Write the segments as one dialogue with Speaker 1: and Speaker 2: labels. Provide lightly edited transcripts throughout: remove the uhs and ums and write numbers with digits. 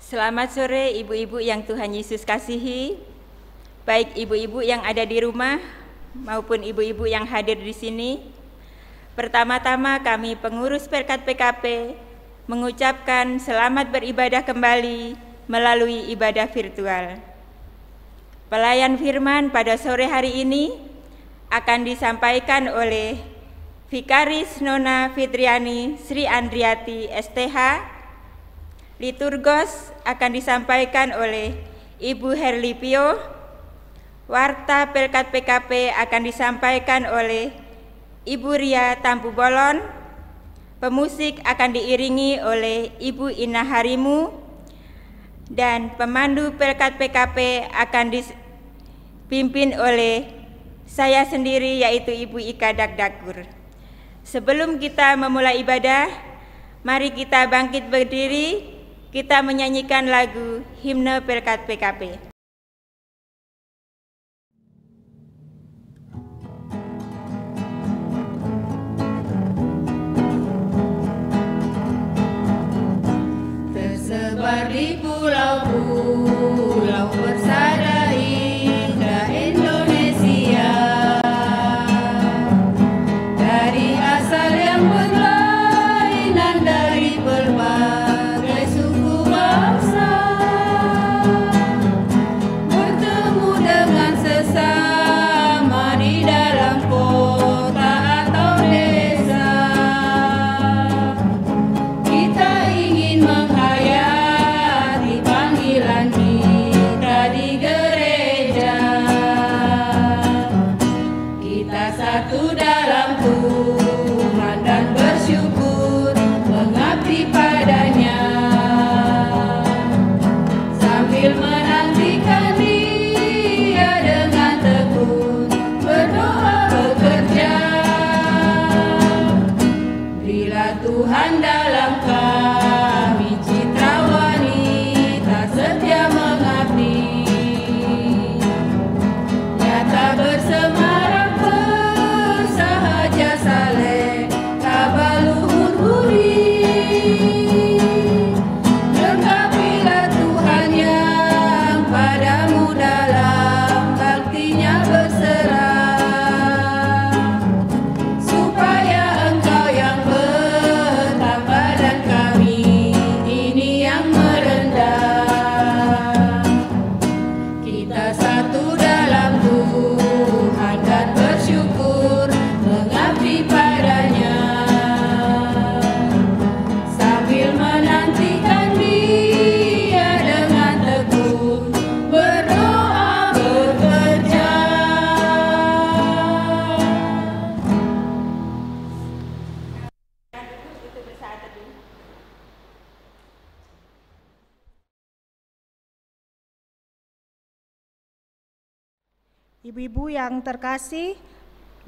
Speaker 1: Selamat sore ibu-ibu yang Tuhan Yesus kasihi, baik ibu-ibu yang ada di rumah maupun ibu-ibu yang hadir di sini. Pertama-tama kami pengurus Perkat PKP mengucapkan selamat beribadah kembali melalui ibadah virtual. Pelayan firman pada sore hari ini akan disampaikan oleh Vikaris Nona Fitriani Sri Andriati STH. Liturgos akan disampaikan oleh Ibu Herlipio. Warta Perkat PKP akan disampaikan oleh Ibu Ria Tampu Bolon. Pemusik akan diiringi oleh Ibu Ina Harimu. Dan pemandu Perkat PKP akan dipimpin oleh saya sendiri, yaitu Ibu Ika Dakdakur. Sebelum kita memulai ibadah, mari kita bangkit berdiri. Kita menyanyikan lagu himne Perkat PKP.
Speaker 2: Tersebar di pulau-pulau persada indah Indonesia, dari asal yang berlainan dari berbagai suku bangsa, bertemu dengan sesama di dalam kota atau desa. Kita ingin menghayati panggilan kita di gereja. Kita satu dalam Tuhan dan bersyukur mengabdi padanya, sambil menantikan Dia dengan tekun berdoa bekerja. Bila Tuhan dalam kami citra wanita setia mengabdi, nyata bersemarak bersahaja saleh kabaluhur budi. Lengkapilah Tuhan yang padamu dalam baktinya berserah, supaya Engkau yang bertambah dan kami ini yang merendah. Kita satu dalam Tuhan dan bersyukur mengabdi padanya, sambil menantikan Dia dengan tekun berdoa bekerja.
Speaker 3: Ibu-ibu yang terkasih,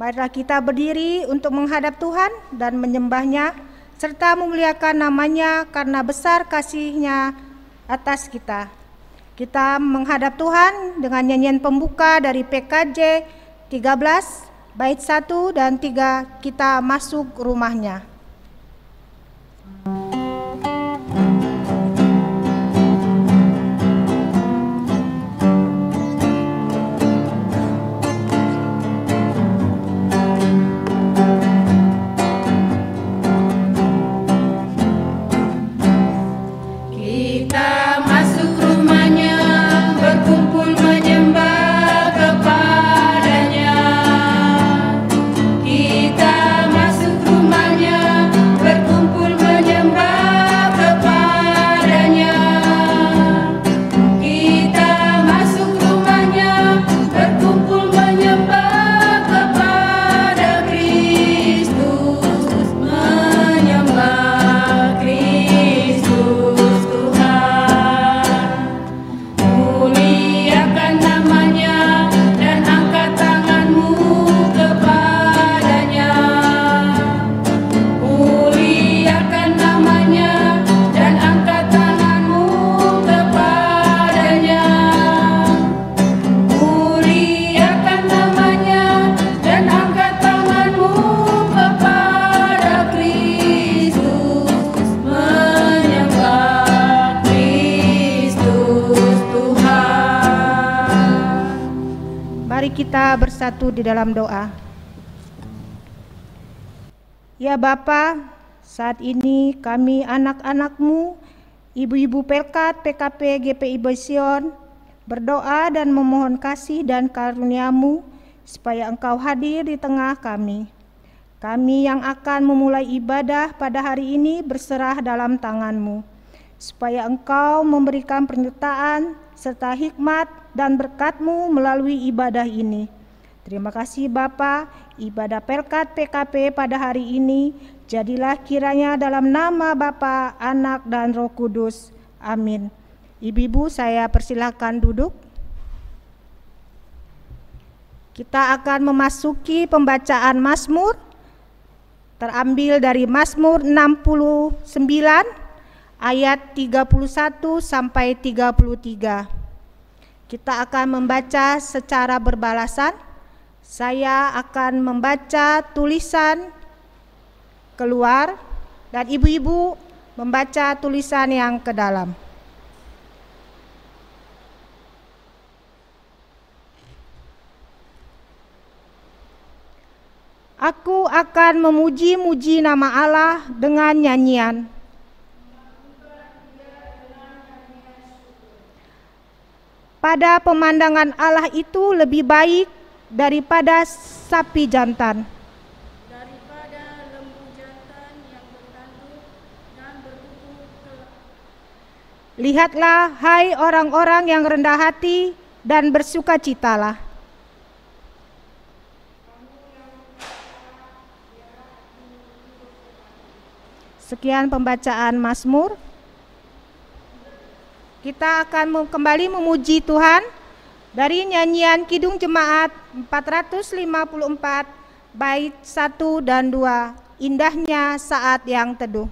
Speaker 3: marilah kita berdiri untuk menghadap Tuhan dan menyembah-Nya serta memuliakan nama-Nya karena besar kasih-Nya atas kita. Kita menghadap Tuhan dengan nyanyian pembuka dari PKJ 13 bait 1 dan 3, kita masuk rumah-Nya.
Speaker 2: Kita masuk rumah-Nya, berkumpul menyembah kepada-Nya. Kita masuk rumah-Nya,
Speaker 3: Mari kita bersatu di dalam doa. Ya Bapa, saat ini kami anak-anak-Mu, ibu-ibu Pelkat, PKP, GPI Besion, berdoa dan memohon kasih dan karunia-Mu supaya Engkau hadir di tengah kami. Kami yang akan memulai ibadah pada hari ini berserah dalam tangan-Mu, supaya Engkau memberikan penyertaan serta hikmat dan berkat-Mu melalui ibadah ini. Terima kasih Bapa, ibadah Pelkat PKP pada hari ini jadilah kiranya dalam nama Bapa, Anak, dan Roh Kudus. Amin. Ibu-ibu, saya persilakan duduk. Kita akan memasuki pembacaan Mazmur, terambil dari Mazmur 69 ayat 31 sampai 33. Kita akan membaca secara berbalasan. Saya akan membaca tulisan keluar dan ibu-ibu membaca tulisan yang ke dalam. Aku akan memuji-muji nama Allah dengan nyanyian. Pada pemandangan Allah itu lebih baik daripada sapi jantan,
Speaker 2: daripada lembu jantan yang bertanduk dan berkuku.
Speaker 3: Lihatlah, hai orang-orang yang rendah hati, dan bersukacitalah. Sekian pembacaan Mazmur. Kita akan kembali memuji Tuhan dari nyanyian Kidung Jemaat 454 bait 1 dan 2, Indahnya Saat yang Teduh.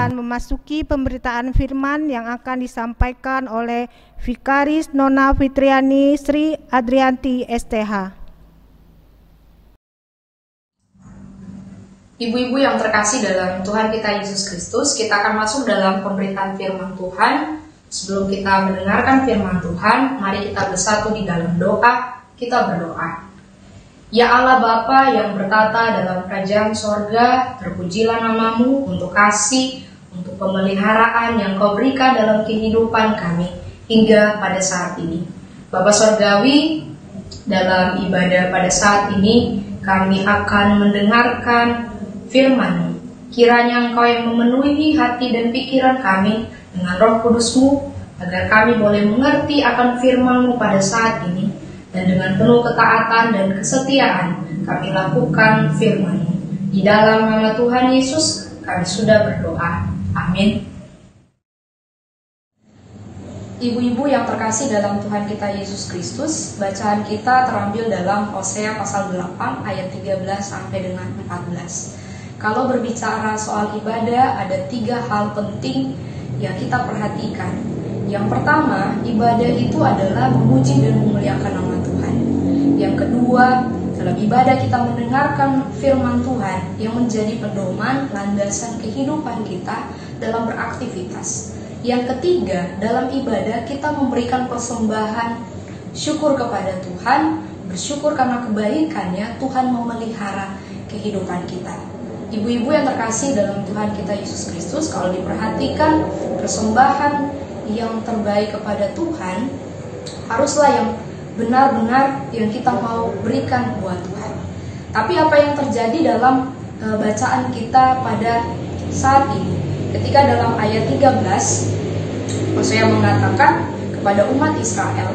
Speaker 3: Memasuki pemberitaan firman yang akan disampaikan oleh Vikaris Nona Fitriani Sri Adrianti STH.
Speaker 4: Ibu-ibu yang terkasih dalam Tuhan kita Yesus Kristus, kita akan masuk dalam pemberitaan firman Tuhan. Sebelum kita mendengarkan firman Tuhan, mari kita bersatu di dalam doa. Kita berdoa. Ya Allah Bapa yang bertata dalam kerajaan sorga, terpujilah namamu untuk kasih, untuk pemeliharaan yang kau berikan dalam kehidupan kami hingga pada saat ini. Bapa Sorgawi, dalam ibadah pada saat ini kami akan mendengarkan firman Kiranya Engkau yang memenuhi hati dan pikiran kami dengan Roh Kudus-Mu, agar kami boleh mengerti akan firman-Mu pada saat ini, dan dengan penuh ketaatan dan kesetiaan kami lakukan firman-Mu. Di dalam nama Tuhan Yesus kami sudah berdoa. Amin. Ibu-ibu yang terkasih dalam Tuhan kita Yesus Kristus, bacaan kita terambil dalam Hosea pasal 8 ayat 13 sampai dengan 14. Kalau berbicara soal ibadah, ada 3 hal penting yang kita perhatikan. Yang pertama, ibadah itu adalah memuji dan memuliakan nama Tuhan. Yang kedua, dalam ibadah kita mendengarkan firman Tuhan yang menjadi pedoman landasan kehidupan kita dalam beraktivitas. Yang ketiga, dalam ibadah kita memberikan persembahan syukur kepada Tuhan, bersyukur karena kebaikannya Tuhan memelihara kehidupan kita. Ibu-ibu yang terkasih dalam Tuhan kita Yesus Kristus, kalau diperhatikan persembahan yang terbaik kepada Tuhan haruslah yang benar-benar yang kita mau berikan buat Tuhan. Tapi apa yang terjadi dalam bacaan kita pada saat ini? Ketika dalam ayat 13 Hosea mengatakan kepada umat Israel,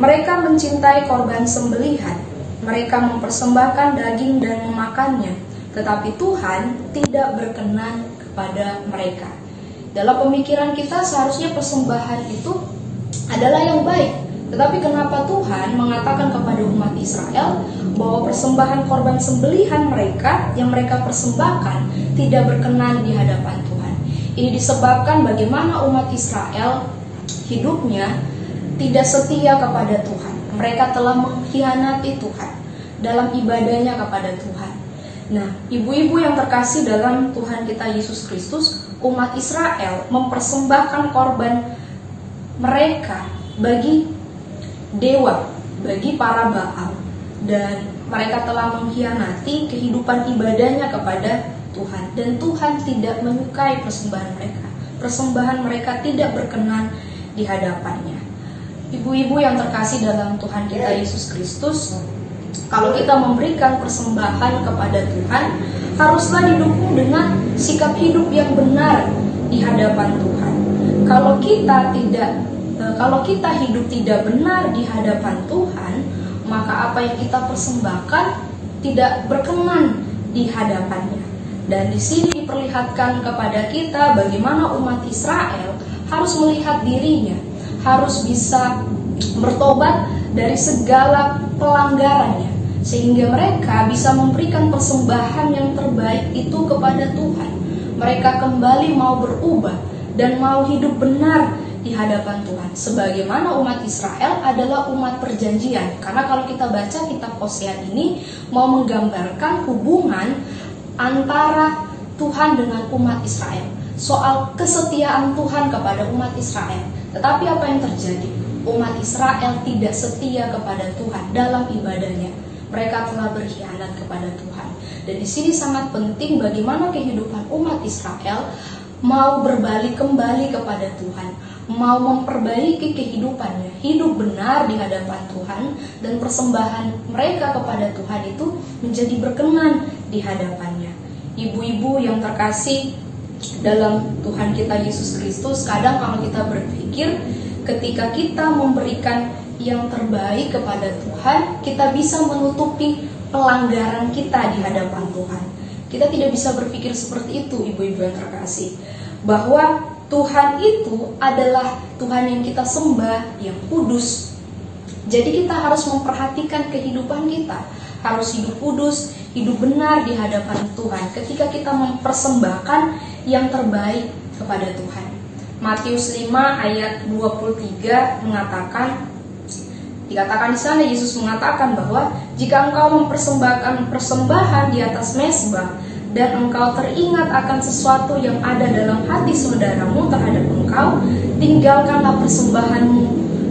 Speaker 4: mereka mencintai korban sembelihan, mereka mempersembahkan daging dan memakannya, tetapi Tuhan tidak berkenan kepada mereka. Dalam pemikiran kita seharusnya persembahan itu adalah yang baik, tetapi kenapa Tuhan mengatakan kepada umat Israel bahwa persembahan korban sembelihan mereka yang mereka persembahkan tidak berkenan di hadapan Tuhan? Ini disebabkan bagaimana umat Israel hidupnya tidak setia kepada Tuhan. Mereka telah mengkhianati Tuhan dalam ibadahnya kepada Tuhan. Nah, ibu-ibu yang terkasih dalam Tuhan kita Yesus Kristus, umat Israel mempersembahkan korban mereka bagi dewa, bagi para Baal, dan mereka telah mengkhianati kehidupan ibadahnya kepada Tuhan, dan Tuhan tidak menyukai persembahan mereka. Persembahan mereka tidak berkenan di hadapannya. Ibu-ibu yang terkasih dalam Tuhan kita Yesus Kristus, kalau kita memberikan persembahan kepada Tuhan, haruslah didukung dengan sikap hidup yang benar di hadapan Tuhan. Kalau kita hidup tidak benar di hadapan Tuhan, maka apa yang kita persembahkan tidak berkenan di hadapannya. Dan di sini diperlihatkan kepada kita bagaimana umat Israel harus melihat dirinya, harus bisa bertobat dari segala pelanggarannya, sehingga mereka bisa memberikan persembahan yang terbaik itu kepada Tuhan. Mereka kembali mau berubah dan mau hidup benar di hadapan Tuhan. Sebagaimana umat Israel adalah umat perjanjian. Karena kalau kita baca kitab Hosea ini mau menggambarkan hubungan antara Tuhan dengan umat Israel, soal kesetiaan Tuhan kepada umat Israel. Tetapi apa yang terjadi? Umat Israel tidak setia kepada Tuhan dalam ibadahnya. Mereka telah berkhianat kepada Tuhan. Dan di sini sangat penting bagaimana kehidupan umat Israel mau berbalik kembali kepada Tuhan, mau memperbaiki kehidupannya, hidup benar di hadapan Tuhan, dan persembahan mereka kepada Tuhan itu menjadi berkenan di hadapannya. Ibu-ibu yang terkasih dalam Tuhan kita Yesus Kristus, kadang kalau kita berpikir ketika kita memberikan yang terbaik kepada Tuhan, kita bisa menutupi pelanggaran kita di hadapan Tuhan. Kita tidak bisa berpikir seperti itu, ibu-ibu yang terkasih, bahwa Tuhan itu adalah Tuhan yang kita sembah, yang kudus. Jadi kita harus memperhatikan kehidupan kita, harus hidup kudus, hidup benar di hadapan Tuhan ketika kita mempersembahkan yang terbaik kepada Tuhan. Matius 5 ayat 23 dikatakan di sana, Yesus mengatakan bahwa jika engkau mempersembahkan persembahan di atas mezbah dan engkau teringat akan sesuatu yang ada dalam hati saudaramu terhadap engkau, tinggalkanlah persembahanmu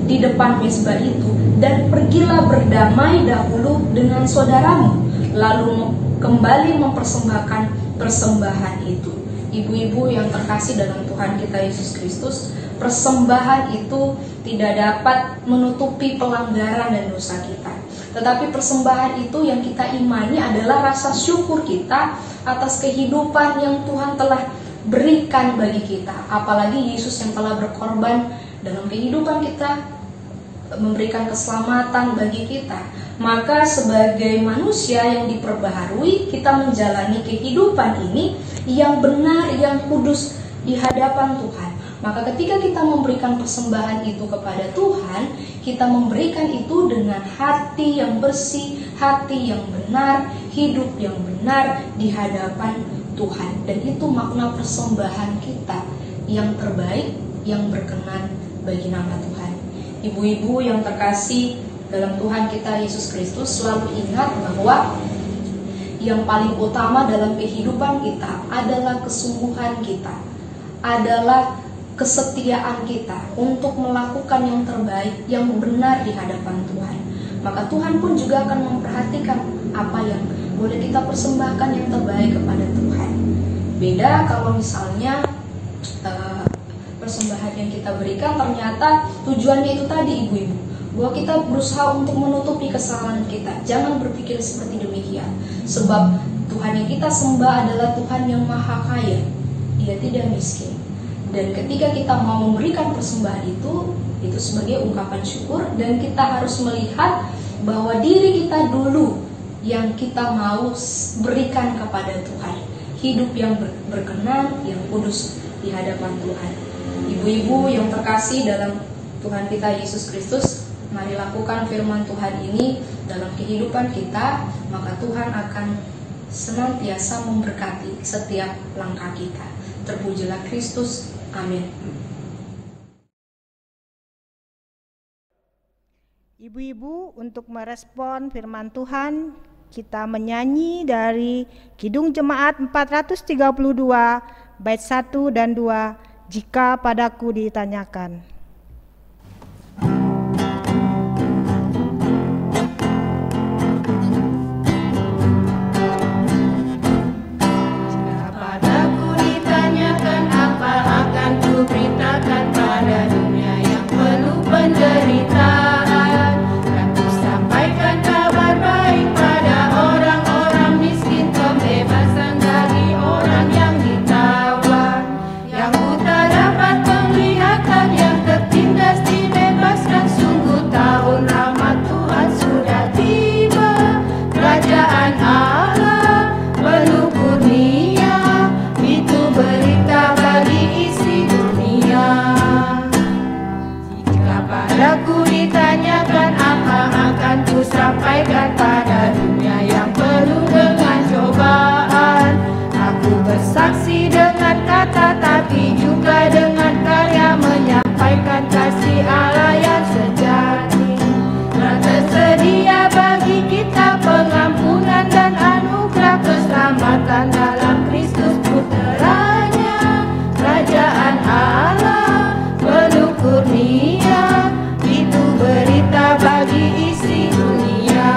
Speaker 4: di depan mezbah itu dan pergilah berdamai dahulu dengan saudaramu, lalu kembali mempersembahkan persembahan itu. Ibu-ibu yang terkasih dalam Tuhan kita Yesus Kristus, persembahan itu tidak dapat menutupi pelanggaran dan dosa kita. Tetapi persembahan itu yang kita imani adalah rasa syukur kita atas kehidupan yang Tuhan telah berikan bagi kita. Apalagi Yesus yang telah berkorban dalam kehidupan kita, memberikan keselamatan bagi kita. Maka sebagai manusia yang diperbaharui, kita menjalani kehidupan ini yang benar, yang kudus di hadapan Tuhan. Maka ketika kita memberikan persembahan itu kepada Tuhan, kita memberikan itu dengan hati yang bersih, hati yang benar, hidup yang benar di hadapan Tuhan. Dan itu makna persembahan kita yang terbaik, yang berkenan bagi nama Tuhan. Ibu-ibu yang terkasih dalam Tuhan kita Yesus Kristus, selalu ingat bahwa yang paling utama dalam kehidupan kita adalah kesungguhan kita, adalah kesetiaan kita untuk melakukan yang terbaik, yang benar di hadapan Tuhan. Maka Tuhan pun juga akan memperhatikan apa yang boleh kita persembahkan yang terbaik kepada Tuhan. Beda kalau misalnya persembahan yang kita berikan ternyata tujuannya itu tadi, ibu-ibu, bahwa kita berusaha untuk menutupi kesalahan kita. Jangan berpikir seperti demikian, sebab Tuhan yang kita sembah adalah Tuhan yang maha kaya, Dia tidak miskin. Dan ketika kita mau memberikan persembahan itu sebagai ungkapan syukur, dan kita harus melihat bahwa diri kita dulu yang kita mau berikan kepada Tuhan, hidup yang berkenan, yang kudus di hadapan Tuhan. Ibu-ibu yang terkasih dalam Tuhan kita Yesus Kristus, mari lakukan firman Tuhan ini dalam kehidupan kita, maka Tuhan akan senantiasa memberkati setiap langkah kita. Terpujilah Kristus. Amin.
Speaker 3: Ibu-ibu, untuk merespon firman Tuhan, kita menyanyi dari Kidung Jemaat 432 bait 1 dan 2, Jika Padaku Ditanyakan.
Speaker 2: Beritakan pada dunia yang penuh penderitaan, dan ku sampaikan kabar baik pada orang-orang miskin, pembebasan bagi orang yang ditawan, yang buta dapat penglihatan, yang tertindas dibebaskan. Sungguh tahun rahmat Tuhan sudah tiba, kerajaan Allah penuh kurnia, itu berita bagi isi dunia. Jika padaku ditanyakan, apa akan ku sampaikan pada dunia yang penuh dengan cobaan? Aku bersaksi dengan kata, tapi juga dengan karya, menyampaikan kasih Allah yang sejati. Telah tersedia bagi kita pengampunan dan anugerah keselamatan dalam Kristus Putranya. Kerajaan Allah penuh kurnia, itu berita bagi isi dunia.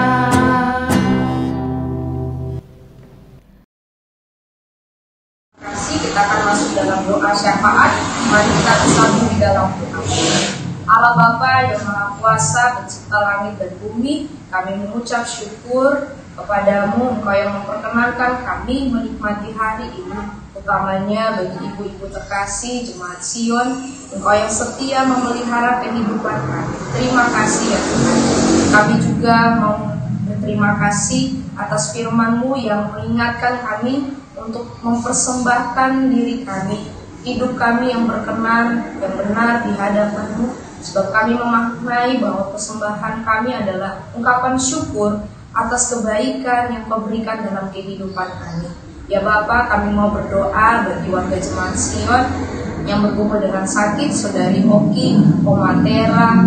Speaker 4: Kita akan masuk dalam doa syafaat. Mari kita bersatu di dalam doa. Allah Bapa yang Maha Kuasa, pencipta langit dan bumi, kami mengucap syukur kepadamu, Engkau yang memperkenankan kami menikmati hari ini, utamanya bagi ibu-ibu terkasih Jemaat Sion, Engkau yang setia memelihara kehidupan kami. Terima kasih ya Tuhan. Kami juga mau berterima kasih atas firman-Mu yang mengingatkan kami untuk mempersembahkan diri kami, hidup kami yang berkenan, yang benar di hadapan-Mu, sebab kami memaknai bahwa persembahan kami adalah ungkapan syukur atas kebaikan yang Kau berikan dalam kehidupan kami. Ya Bapa, kami mau berdoa bagi warga Jemaat Sion yang bergumul dengan sakit, Saudari Oki, Oma Tera,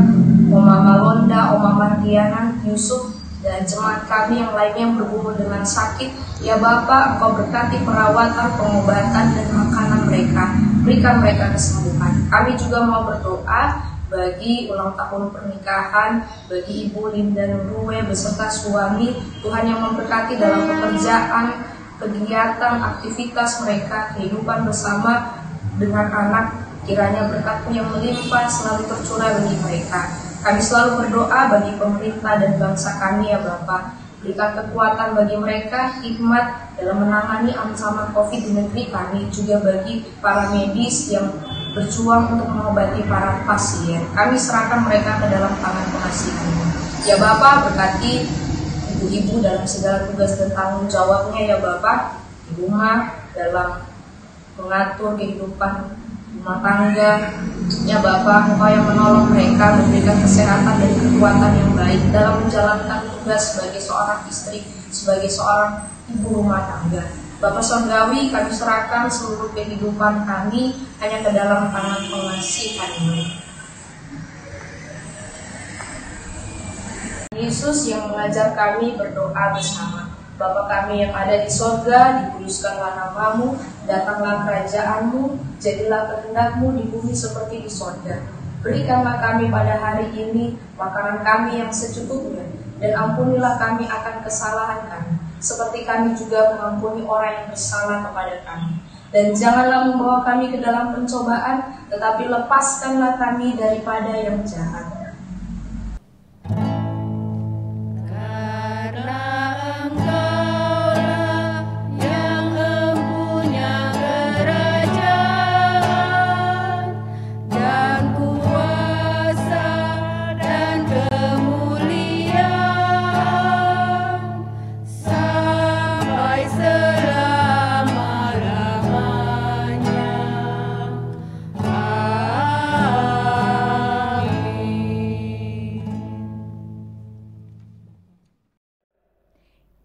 Speaker 4: Oma Malonda, Oma Mardiana, Yusuf, dan jemaat kami yang lainnya yang bergumul dengan sakit. Ya Bapa, Engkau berkati perawatan, pengobatan, dan makanan mereka. Berikan mereka kesembuhan. Kami juga mau berdoa bagi ulang tahun pernikahan, bagi Ibu Linda Nurwe beserta suami. Tuhan yang memberkati dalam pekerjaan, kegiatan, aktivitas mereka, kehidupan bersama dengan anak. Kiranya berkat-Mu yang melimpah selalu tercurah bagi mereka. Kami selalu berdoa bagi pemerintah dan bangsa kami ya Bapa. Berikan kekuatan bagi mereka, hikmat dalam menangani ancaman COVID di negeri kami, juga bagi para medis yang berjuang untuk mengobati para pasien. Kami serahkan mereka ke dalam tangan pengasih-Mu. Ya Bapa, berkati ibu-ibu dalam segala tugas dan tanggung jawabnya ya Bapa, di rumah, dalam mengatur kehidupan rumah tangga. Ya Bapa, Engkau yang menolong mereka, memberikan kesehatan dan kekuatan yang baik dalam menjalankan tugas sebagai seorang istri, sebagai seorang ibu rumah tangga. Bapa Surgawi, kami serahkan seluruh kehidupan kami hanya ke dalam tangan pengasihan-Mu. Yesus yang mengajar kami berdoa bersama. Bapa kami yang ada di sorga, dikuduskanlah nama-Mu, datanglah kerajaan-Mu, jadilah kehendak-Mu di bumi seperti di sorga. Berikanlah kami pada hari ini makanan kami yang secukupnya, dan ampunilah kami akan kesalahan kami, seperti kami juga mengampuni orang yang bersalah kepada kami. Dan janganlah membawa kami ke dalam pencobaan, tetapi lepaskanlah kami daripada yang jahat.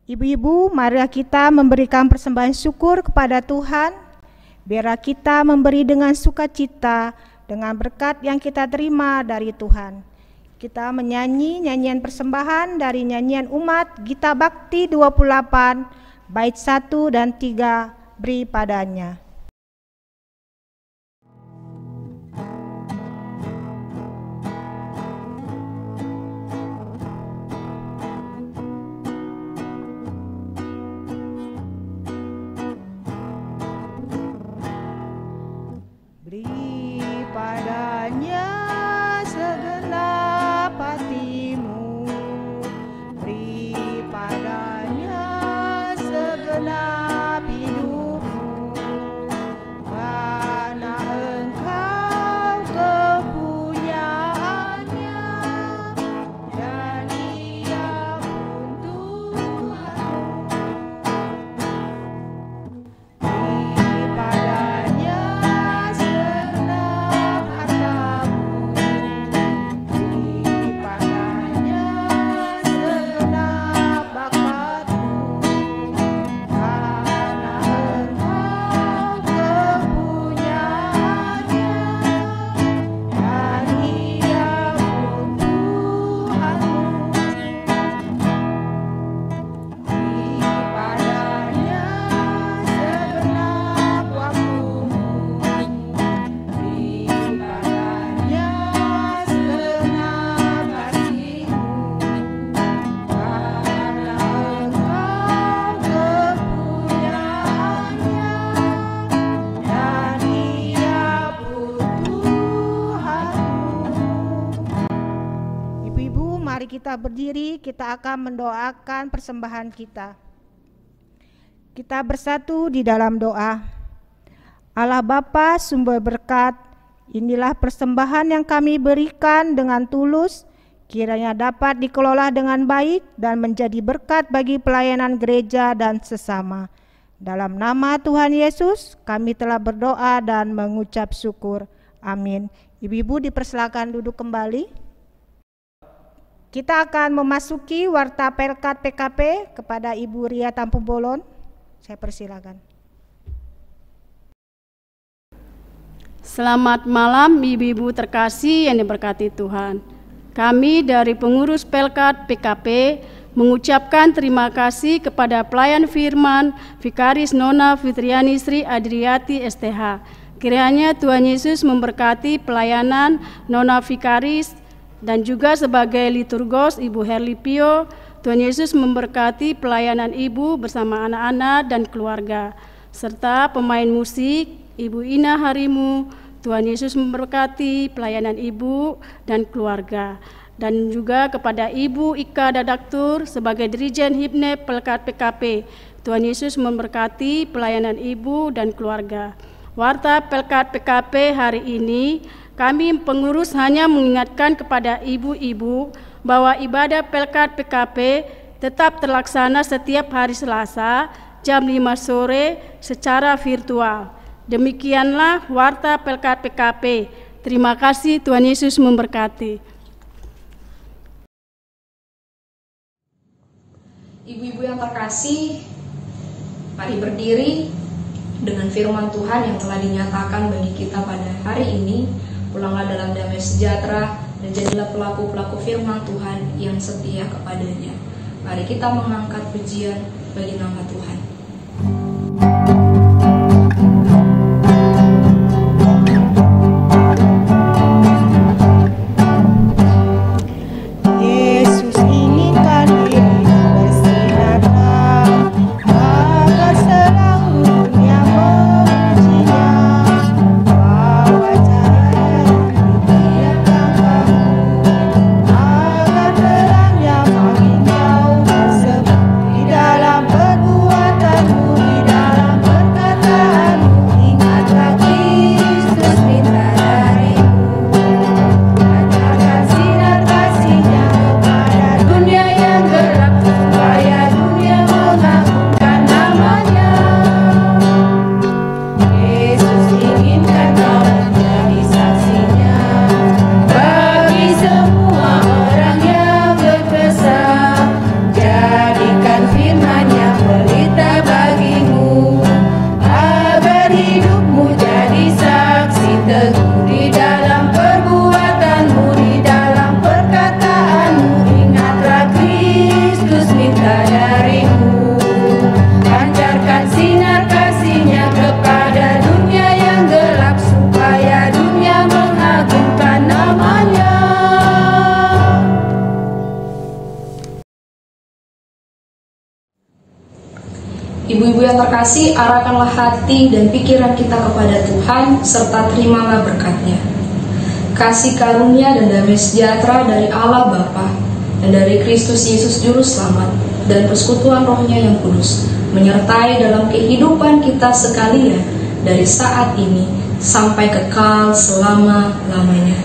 Speaker 3: Ibu-ibu, marilah kita memberikan persembahan syukur kepada Tuhan. Biarlah kita memberi dengan sukacita dengan berkat yang kita terima dari Tuhan. Kita menyanyi nyanyian persembahan dari nyanyian umat Gita Bakti 28, bait 1 dan 3, beri padanya. Kita berdiri, kita akan mendoakan persembahan kita. Kita bersatu di dalam doa. Allah Bapa sumber berkat, inilah persembahan yang kami berikan dengan tulus, kiranya dapat dikelola dengan baik dan menjadi berkat bagi pelayanan gereja dan sesama. Dalam nama Tuhan Yesus, kami telah berdoa dan mengucap syukur. Amin. Ibu-ibu dipersilakan duduk kembali. Kita akan memasuki warta Pelkat PKP kepada Ibu Ria Tampung Bolon. Saya persilakan.
Speaker 5: Selamat malam ibu-ibu terkasih yang diberkati Tuhan. Kami dari pengurus Pelkat PKP mengucapkan terima kasih kepada pelayan firman Vikaris Nona Fitriani Sri Adriati STH. Kiranya Tuhan Yesus memberkati pelayanan Nona Vikaris dan juga sebagai liturgos Ibu Herlipio. Tuhan Yesus memberkati pelayanan Ibu bersama anak-anak dan keluarga, serta pemain musik Ibu Ina Harimu. Tuhan Yesus memberkati pelayanan Ibu dan keluarga. dan juga kepada Ibu Ika Dadaktur sebagai Dirjen Hipnep Pelkat PKP. Tuhan Yesus memberkati pelayanan Ibu dan keluarga. Warta Pelkat PKP hari ini, kami pengurus hanya mengingatkan kepada ibu-ibu bahwa ibadah Pelkat PKP tetap terlaksana setiap hari Selasa jam 5 sore secara virtual. Demikianlah Warta Pelkat PKP. Terima kasih, Tuhan Yesus memberkati.
Speaker 4: Ibu-ibu yang terkasih, mari berdiri dengan firman Tuhan yang telah dinyatakan bagi kita pada hari ini. Pulanglah dalam damai sejahtera dan jadilah pelaku-pelaku firman Tuhan yang setia kepadanya. Mari kita mengangkat pujian bagi nama Tuhan.
Speaker 2: Yesus inginkan dirimu bersinar terang, agar seluruh dunia memujinya. Bawa cahaya di tiap langkahmu, agar terangnya makin jauh bersebar di dalam perbuatanmu, di dalam perkataanmu. Ingatlah Kristus minta darimu, ajarkan sinar kasih-Nya kepada dunia yang gelap, supaya dunia mengagungkan nama-Nya. Yesus inginkan kau menjadi saksinya bagi semua orang yang berkesan. Jadikan firman-Nya pelita bagimu, agar hidupmu jadi saksi teguh di dalam perbuatanmu, di dalam perkataanmu. Ingatlah Kristus minta darimu, pancarkan sinar kasih-Nya kepada dunia yang gelap, supaya dunia mengagungkan nama-Nya.
Speaker 4: Ibu-ibu yang terkasih, arahkanlah hati dan pikiran kita kepada Tuhan, serta terimalah berkat-Nya. Kasih karunia dan damai sejahtera dari Allah Bapa dan dari Kristus Yesus Juru Selamat, dan persekutuan Roh-Nya yang kudus, menyertai dalam kehidupan kita sekalian, dari saat ini sampai kekal selama-lamanya.